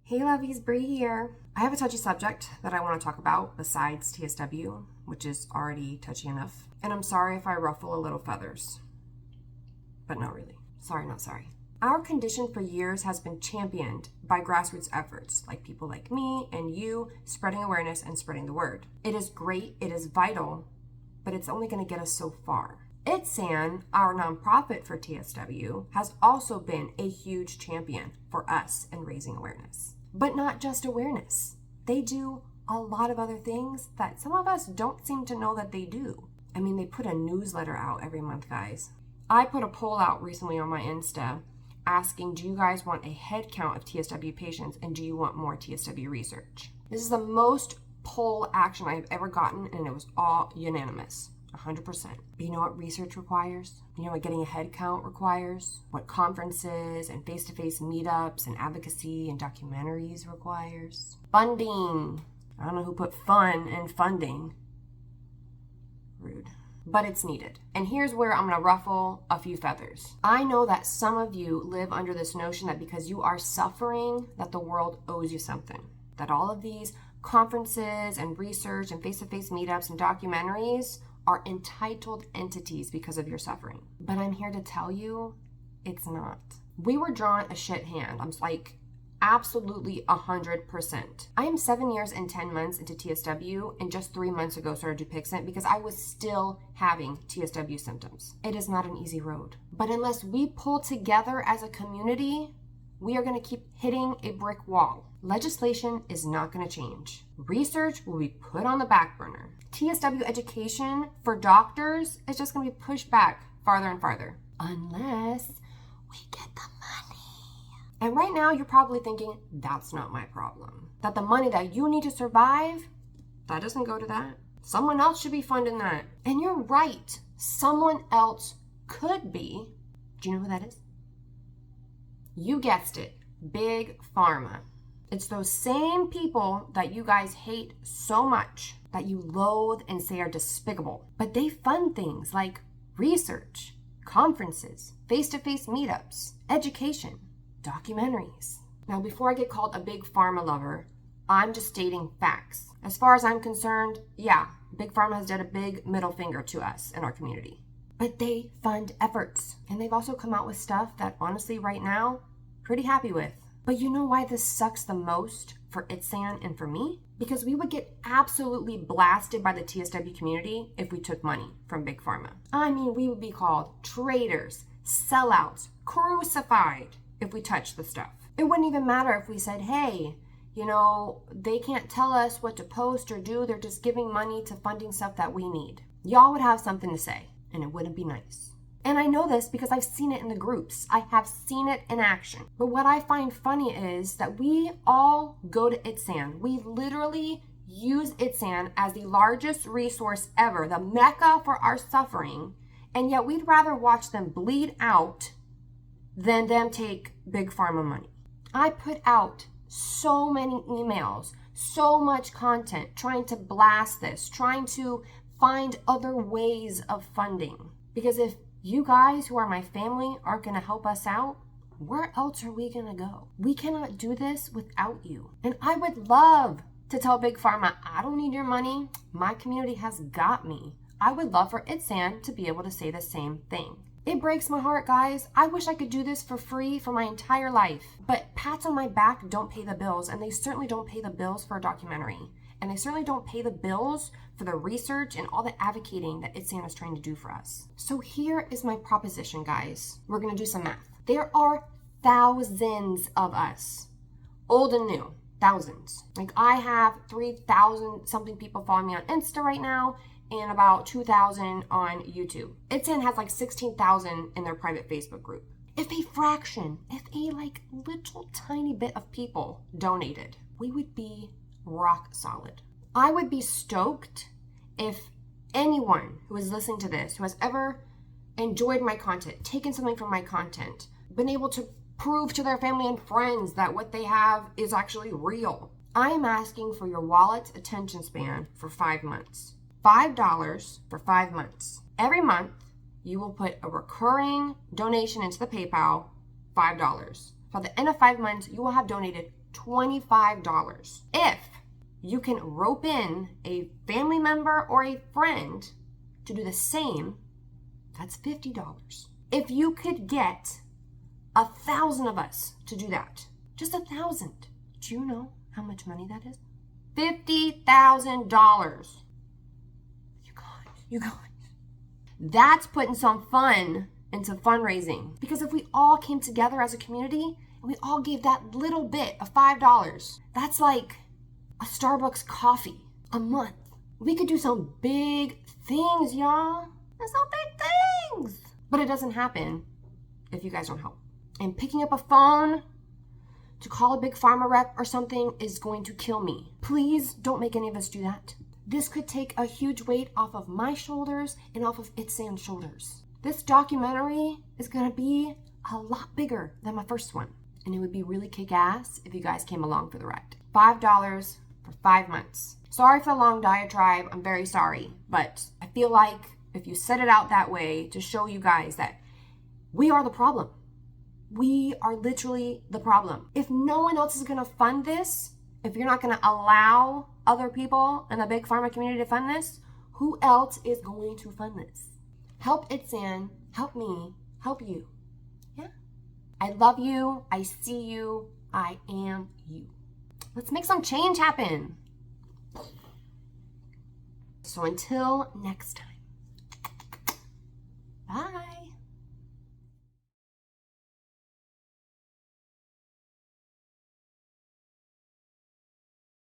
Hey lovies, Bree here. I have a touchy subject that I want to talk about besides TSW, which is already touchy enough. And I'm sorry if I ruffle a little feathers. But not really. Sorry, not sorry. Our condition for years has been championed by grassroots efforts, like people like me and you, spreading awareness and spreading the word. It is great, it is vital, but it's only going to get us so far. ITSAN, our nonprofit for TSW, has also been a huge champion for us in raising awareness. But not just awareness. They do a lot of other things that some of us don't seem to know that they do. I mean, they put a newsletter out every month, guys. I put a poll out recently on my Insta asking, do you guys want a head count of TSW patients and do you want more TSW research? This is the most poll action I have ever gotten, and it was all unanimous. 100%. But you know what research requires? You know what getting a head count requires? What conferences and face-to-face meetups and advocacy and documentaries requires? Funding. I don't know who put fun in funding. Rude. But it's needed. And here's where I'm going to ruffle a few feathers. I know that some of you live under this notion that because you are suffering, that the world owes you something. That all of these conferences and research and face-to-face meetups and documentaries are entitled entities because of your suffering. But I'm here to tell you, it's not. We were drawn a shit hand. I'm like, absolutely 100%. I am 7 years and 10 months into TSW, and just 3 months ago started Dupixent because I was still having TSW symptoms. It is not an easy road. But unless we pull together as a community, we are going to keep hitting a brick wall. Legislation is not going to change. Research will be put on the back burner. TSW education for doctors is just going to be pushed back farther and farther. Unless we get the money. And right now you're probably thinking, that's not my problem. That the money that you need to survive, that doesn't go to that. Someone else should be funding that. And you're right. Someone else could be. Do you know who that is? You guessed it. Big Pharma. It's those same people that you guys hate so much, that you loathe and say are despicable. But they fund things like research, conferences, face-to-face meetups, education, documentaries. Now, before I get called a big pharma lover, I'm just stating facts. As far as I'm concerned, yeah, Big Pharma has done a big middle finger to us in our community. But they fund efforts. And they've also come out with stuff that honestly right now, pretty happy with. But you know why this sucks the most for ITSAN and for me? Because we would get absolutely blasted by the TSW community if we took money from Big Pharma. I mean, we would be called traitors, sellouts, crucified if we touched the stuff. It wouldn't even matter if we said, hey, you know, they can't tell us what to post or do. They're just giving money to funding stuff that we need. Y'all would have something to say, and it wouldn't be nice. And I know this because I've seen it in the groups. I have seen it in action. But what I find funny is that we all go to ITSAN. We literally use ITSAN as the largest resource ever, the mecca for our suffering, and yet we'd rather watch them bleed out than them take Big Pharma money. I put out so many emails, so much content, trying to blast this, trying to find other ways of funding. Because if you guys who are my family aren't going to help us out, where else are we going to go? We cannot do this without you. And I would love to tell Big Pharma, I don't need your money. My community has got me. I would love for ITSAN to be able to say the same thing. It breaks my heart, guys. I wish I could do this for free for my entire life. But pats on my back don't pay the bills, and they certainly don't pay the bills for a documentary. And they certainly don't pay the bills for the research and all the advocating that ITSAN is trying to do for us. So here is my proposition, guys. We're going to do some math. There are thousands of us, old and new, thousands. Like I have 3,000 something people following me on Insta right now and about 2,000 on YouTube. ITSAN has like 16,000 in their private Facebook group. If a fraction, if a like little tiny bit of people donated, we would be rock solid. I would be stoked if anyone who is listening to this, who has ever enjoyed my content, taken something from my content, been able to prove to their family and friends that what they have is actually real. I am asking for your wallet's attention span for 5 months. $5 for 5 months. Every month, you will put a recurring donation into the PayPal, $5. By the end of 5 months, you will have donated $25. If you can rope in a family member or a friend to do the same, that's $50. If you could get 1,000 of us to do that, just 1,000, do you know how much money that is? $50,000. You guys. That's putting some fun into fundraising. Because if we all came together as a community and we all gave that little bit of $5, that's like a Starbucks coffee a month. We could do some big things, y'all. There's some big things. But it doesn't happen if you guys don't help. And picking up a phone to call a big pharma rep or something is going to kill me. Please don't make any of us do that. This could take a huge weight off of my shoulders and off of Itzan's shoulders. This documentary is going to be a lot bigger than my first one. And it would be really kick-ass if you guys came along for the ride. $5 for 5 months. Sorry for the long diatribe. I'm very sorry. But I feel like if you set it out that way to show you guys that we are the problem. We are literally the problem. If no one else is going to fund this, if you're not going to allow other people in the big pharma community to fund this, who else is going to fund this? Help Itzan, help me, help you. Yeah? I love you. I see you. I am you. Let's make some change happen. So until next time.